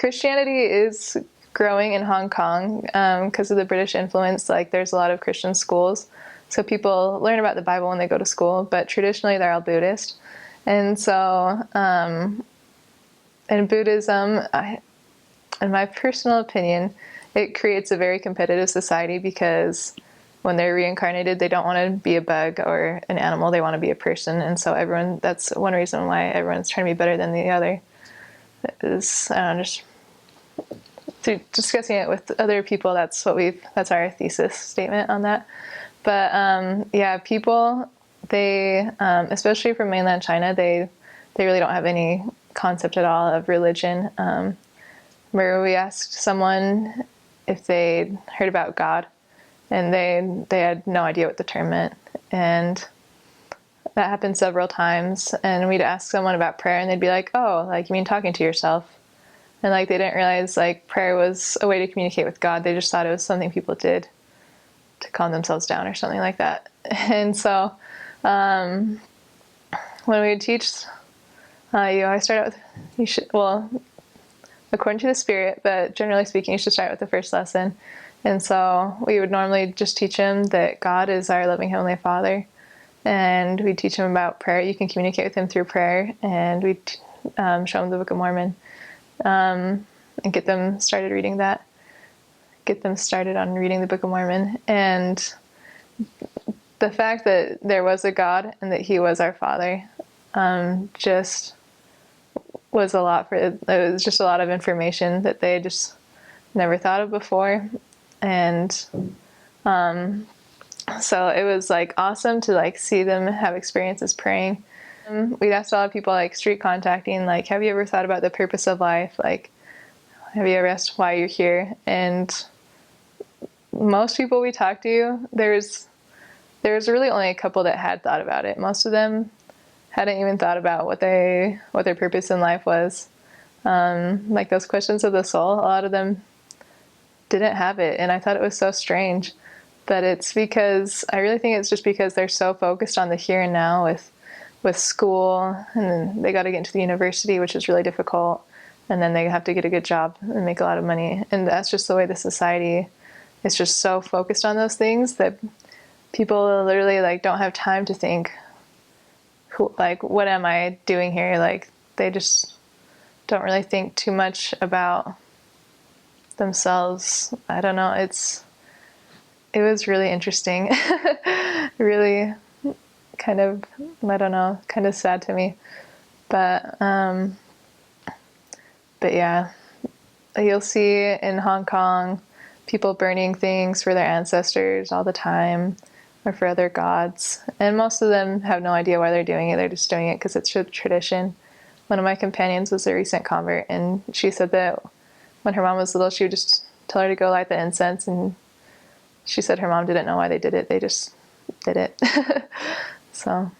Christianity is growing in Hong Kong because of the British influence. Like, there's a lot of Christian schools, so people learn about the Bible when they go to school, but traditionally they're all Buddhist. And so in Buddhism, in my personal opinion, it creates a very competitive society, because when they're reincarnated, they don't want to be a bug or an animal, they want to be a person. And so that's one reason why everyone's trying to be better than the other. Is, I don't know, just through discussing it with other people, that's our thesis statement on that. But yeah, people, they, especially from mainland China, they really don't have any concept at all of religion. Where we asked someone if they'd heard about God, and they had no idea what the term meant. And that happened several times. And we'd ask someone about prayer, and they'd be like, oh, like, you mean talking to yourself? And like, they didn't realize like prayer was a way to communicate with God. They just thought it was something people did to calm themselves down or something like that. And so when we would teach, I start out with, according to the Spirit, but generally speaking, you should start with the first lesson. And so we would normally just teach them that God is our loving Heavenly Father. And we'd teach them about prayer. You can communicate with Him through prayer. And we'd show them the Book of Mormon and get them started reading that. Get them started on reading the Book of Mormon. And the fact that there was a God and that He was our Father just was a lot it was just a lot of information that they just never thought of before. And so it was like awesome to like see them have experiences praying. We'd asked a lot of people, like street contacting, like, have you ever thought about the purpose of life? Like, have you ever asked why you're here? And most people we talked to, there's really only a couple that had thought about it. Most of them hadn't even thought about what their purpose in life was. Like those questions of the soul, a lot of them didn't have it. And I thought it was so strange. But I really think it's just because they're so focused on the here and now with school, and then they got to get into the university, which is really difficult. And then they have to get a good job and make a lot of money. And that's just the way the society is, just so focused on those things that people literally like don't have time to think, like, what am I doing here? Like, they just don't really think too much about themselves. I don't know. It was really interesting. Really kind of, I don't know, kind of sad to me. But yeah, you'll see in Hong Kong people burning things for their ancestors all the time, or for other gods. And most of them have no idea why they're doing it. They're just doing it because it's a tradition. One of my companions was a recent convert, and she said that when her mom was little, she would just tell her to go light the incense, and she said her mom didn't know why they did it. They just did it. So